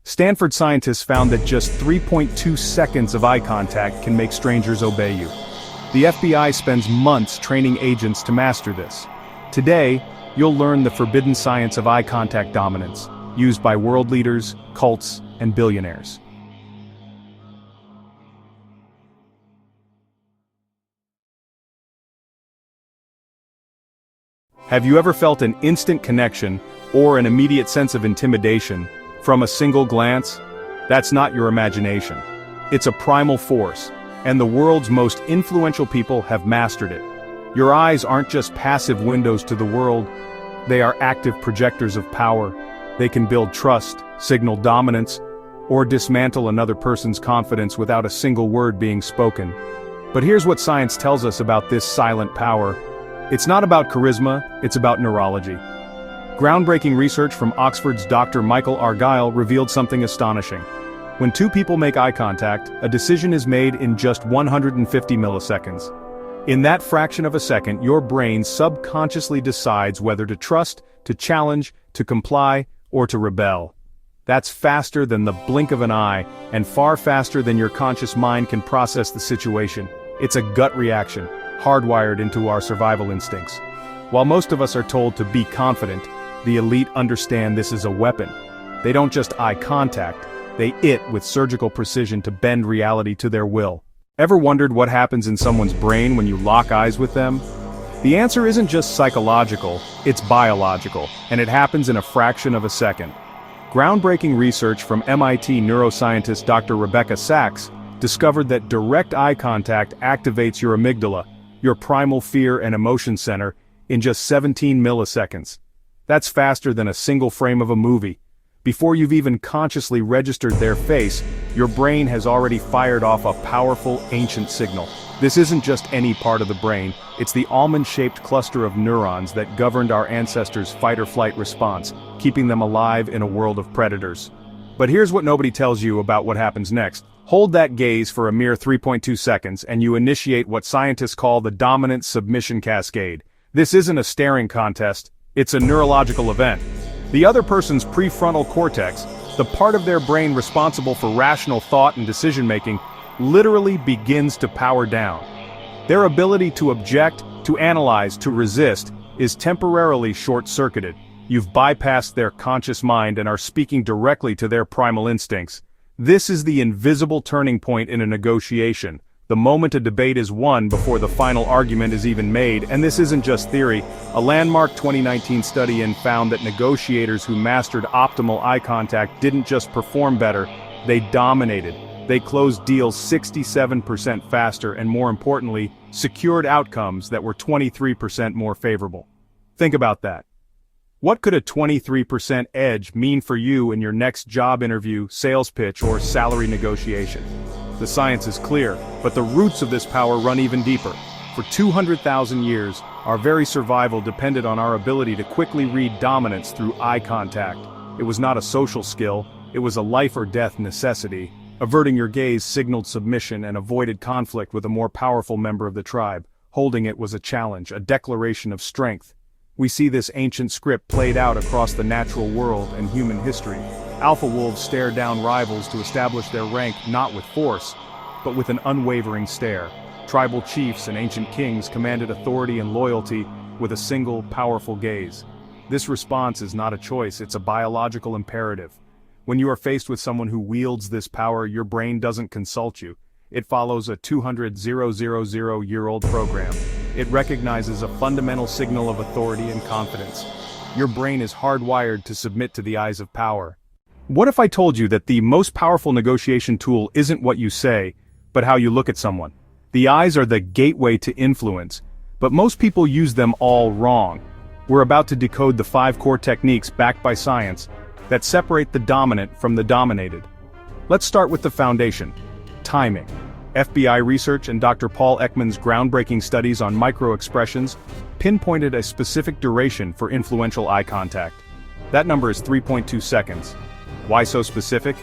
Stanford scientists found that just 3.2 seconds of eye contact can make strangers obey you. The FBI spends months training agents to master this. Today, you'll learn the forbidden science of eye contact dominance, used by world leaders, cults, and billionaires. Have you ever felt an instant connection, or an immediate sense of intimidation, from a single glance? That's not your imagination. It's a primal force, and the world's most influential people have mastered it. Your eyes aren't just passive windows to the world, they are active projectors of power. They can build trust, signal dominance, or dismantle another person's confidence without a single word being spoken. But here's what science tells us about this silent power. It's not about charisma, it's about neurology. Groundbreaking research from Oxford's Dr. Michael Argyll revealed something astonishing. When two people make eye contact, a decision is made in just 150 milliseconds. In that fraction of a second, your brain subconsciously decides whether to trust, to challenge, to comply, or to rebel. That's faster than the blink of an eye, and far faster than your conscious mind can process the situation. It's a gut reaction, hardwired into our survival instincts. While most of us are told to be confident, the elite understand this is a weapon. They don't just eye contact, they hit with surgical precision to bend reality to their will. Ever wondered what happens in someone's brain when you lock eyes with them? The answer isn't just psychological, it's biological, and it happens in a fraction of a second. Groundbreaking research from MIT neuroscientist Dr. Rebecca Sachs discovered that direct eye contact activates your amygdala, your primal fear and emotion center, in just 17 milliseconds. That's faster than a single frame of a movie. Before you've even consciously registered their face, your brain has already fired off a powerful, ancient signal. This isn't just any part of the brain, it's the almond-shaped cluster of neurons that governed our ancestors' fight-or-flight response, keeping them alive in a world of predators. But here's what nobody tells you about what happens next. Hold that gaze for a mere 3.2 seconds and you initiate what scientists call the dominant submission cascade. This isn't a staring contest, it's a neurological event. The other person's prefrontal cortex, the part of their brain responsible for rational thought and decision-making, literally begins to power down. Their ability to object, to analyze, to resist, is temporarily short-circuited. You've bypassed their conscious mind and are speaking directly to their primal instincts. This is the invisible turning point in a negotiation, the moment a debate is won before the final argument is even made. And this isn't just theory. A landmark 2019 study found that negotiators who mastered optimal eye contact didn't just perform better, they dominated. They closed deals 67% faster and, more importantly, secured outcomes that were 23% more favorable. Think about that. What could a 23% edge mean for you in your next job interview, sales pitch, or salary negotiation? The science is clear, but the roots of this power run even deeper. For 200,000 years, our very survival depended on our ability to quickly read dominance through eye contact. It was not a social skill, it was a life-or-death necessity. Averting your gaze signaled submission and avoided conflict with a more powerful member of the tribe. Holding it was a challenge, a declaration of strength. We see this ancient script played out across the natural world and human history. Alpha wolves stare down rivals to establish their rank not with force, but with an unwavering stare. Tribal chiefs and ancient kings commanded authority and loyalty with a single, powerful gaze. This response is not a choice, it's a biological imperative. When you are faced with someone who wields this power, your brain doesn't consult you. It follows a 200,000-year-old program. It recognizes a fundamental signal of authority and confidence. Your brain is hardwired to submit to the eyes of power. What if I told you that the most powerful negotiation tool isn't what you say, but how you look at someone? The eyes are the gateway to influence, but most people use them all wrong. We're about to decode the 5 core techniques backed by science that separate the dominant from the dominated. Let's start with the foundation: timing. FBI research and Dr. Paul Ekman's groundbreaking studies on micro-expressions pinpointed a specific duration for influential eye contact. That number is 3.2 seconds. Why so specific?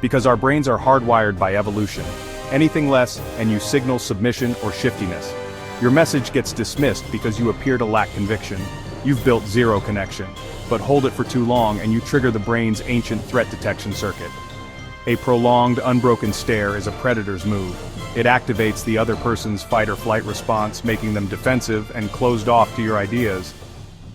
Because our brains are hardwired by evolution. Anything less, and you signal submission or shiftiness. Your message gets dismissed because you appear to lack conviction. You've built zero connection. but hold it for too long and you trigger the brain's ancient threat detection circuit. A prolonged, unbroken stare is a predator's move. It activates the other person's fight-or-flight response, making them defensive and closed off to your ideas.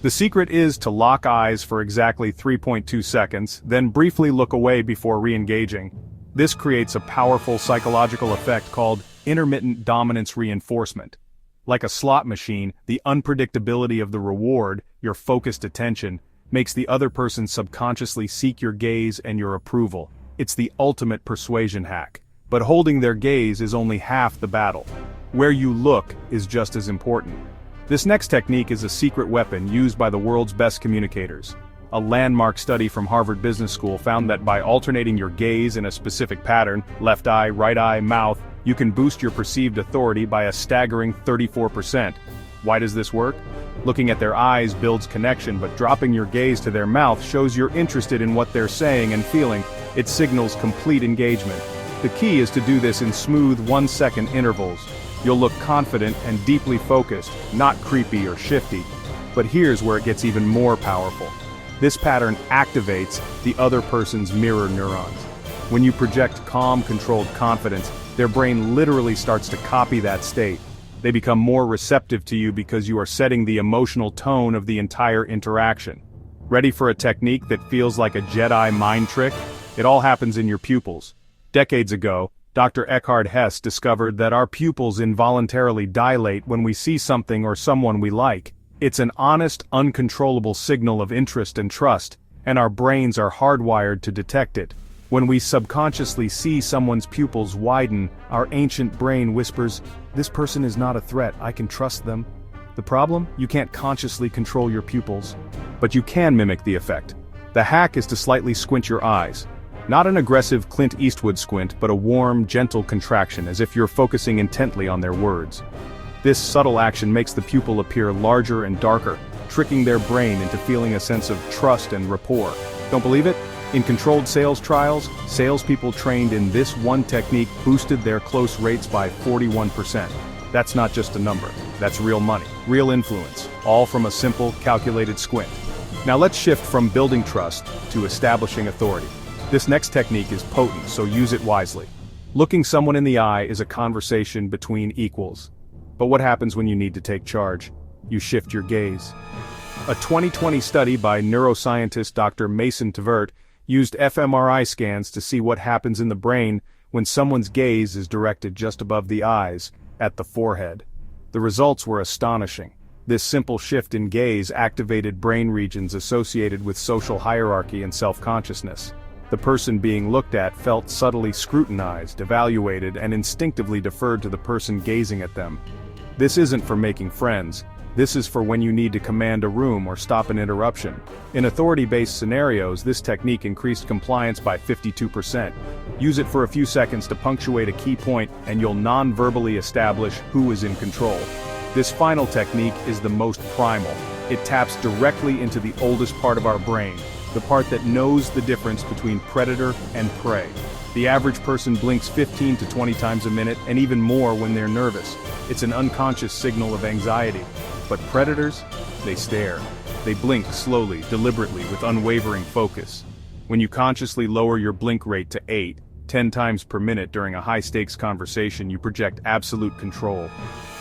The secret is to lock eyes for exactly 3.2 seconds, then briefly look away before re-engaging. This creates a powerful psychological effect called intermittent dominance reinforcement. Like a slot machine, the unpredictability of the reward, your focused attention, makes the other person subconsciously seek your gaze and your approval. It's the ultimate persuasion hack. But holding their gaze is only half the battle. Where you look is just as important. This next technique is a secret weapon used by the world's best communicators. A landmark study from Harvard Business School found that by alternating your gaze in a specific pattern, left eye, right eye, mouth, you can boost your perceived authority by a staggering 34%. Why does this work? Looking at their eyes builds connection, but dropping your gaze to their mouth shows you're interested in what they're saying and feeling. It signals complete engagement. The key is to do this in smooth 1-second intervals. You'll look confident and deeply focused, not creepy or shifty. But here's where it gets even more powerful. This pattern activates the other person's mirror neurons. When you project calm, controlled confidence, their brain literally starts to copy that state. They become more receptive to you because you are setting the emotional tone of the entire interaction. Ready for a technique that feels like a Jedi mind trick? It all happens in your pupils. Decades ago, Dr. Eckhard Hess discovered that our pupils involuntarily dilate when we see something or someone we like. It's an honest, uncontrollable signal of interest and trust, and our brains are hardwired to detect it. When we subconsciously see someone's pupils widen, our ancient brain whispers, "This person is not a threat, I can trust them." The problem? You can't consciously control your pupils. But you can mimic the effect. The hack is to slightly squint your eyes. Not an aggressive Clint Eastwood squint, but a warm, gentle contraction, as if you're focusing intently on their words. This subtle action makes the pupil appear larger and darker, tricking their brain into feeling a sense of trust and rapport. Don't believe it? In controlled sales trials, salespeople trained in this one technique boosted their close rates by 41%. That's not just a number. That's real money, real influence, all from a simple, calculated squint. Now let's shift from building trust to establishing authority. This next technique is potent, so use it wisely. Looking someone in the eye is a conversation between equals. But what happens when you need to take charge? You shift your gaze. A 2020 study by neuroscientist Dr. Mason Tvert used fMRI scans to see what happens in the brain when someone's gaze is directed just above the eyes, at the forehead. The results were astonishing. This simple shift in gaze activated brain regions associated with social hierarchy and self-consciousness. The person being looked at felt subtly scrutinized, evaluated, and instinctively deferred to the person gazing at them. This isn't for making friends. This is for when you need to command a room or stop an interruption. In authority-based scenarios, this technique increased compliance by 52%. Use it for a few seconds to punctuate a key point, and you'll non-verbally establish who is in control. This final technique is the most primal. It taps directly into the oldest part of our brain, the part that knows the difference between predator and prey. The average person blinks 15 to 20 times a minute, and even more when they're nervous. It's an unconscious signal of anxiety. But predators? They stare. They blink slowly, deliberately, with unwavering focus. When you consciously lower your blink rate to 8, 10 times per minute during a high-stakes conversation, you project absolute control.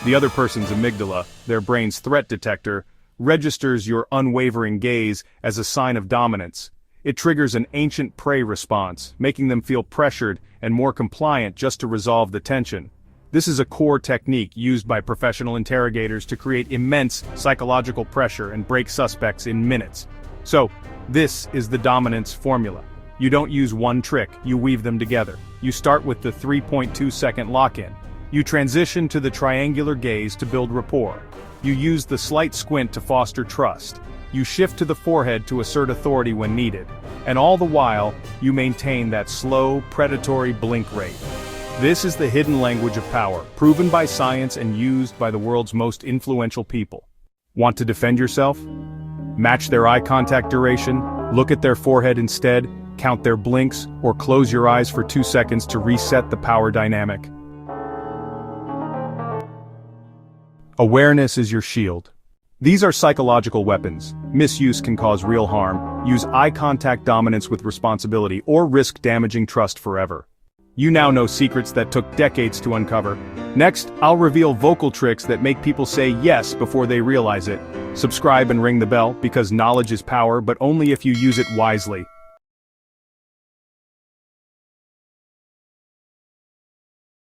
The other person's amygdala, their brain's threat detector, registers your unwavering gaze as a sign of dominance. It triggers an ancient prey response, making them feel pressured and more compliant just to resolve the tension. This is a core technique used by professional interrogators to create immense psychological pressure and break suspects in minutes. So, this is the dominance formula. You don't use one trick, you weave them together. You start with the 3.2-second lock-in. You transition to the triangular gaze to build rapport. You use the slight squint to foster trust. You shift to the forehead to assert authority when needed. And all the while, you maintain that slow, predatory blink rate. This is the hidden language of power, proven by science and used by the world's most influential people. Want to defend yourself? Match their eye contact duration, look at their forehead instead, count their blinks, or close your eyes for 2 seconds to reset the power dynamic. Awareness is your shield. These are psychological weapons. Misuse can cause real harm, use eye contact dominance with responsibility, or risk damaging trust forever. You now know secrets that took decades to uncover. Next, I'll reveal vocal tricks that make people say yes before they realize it. Subscribe and ring the bell, because knowledge is power, but only if you use it wisely.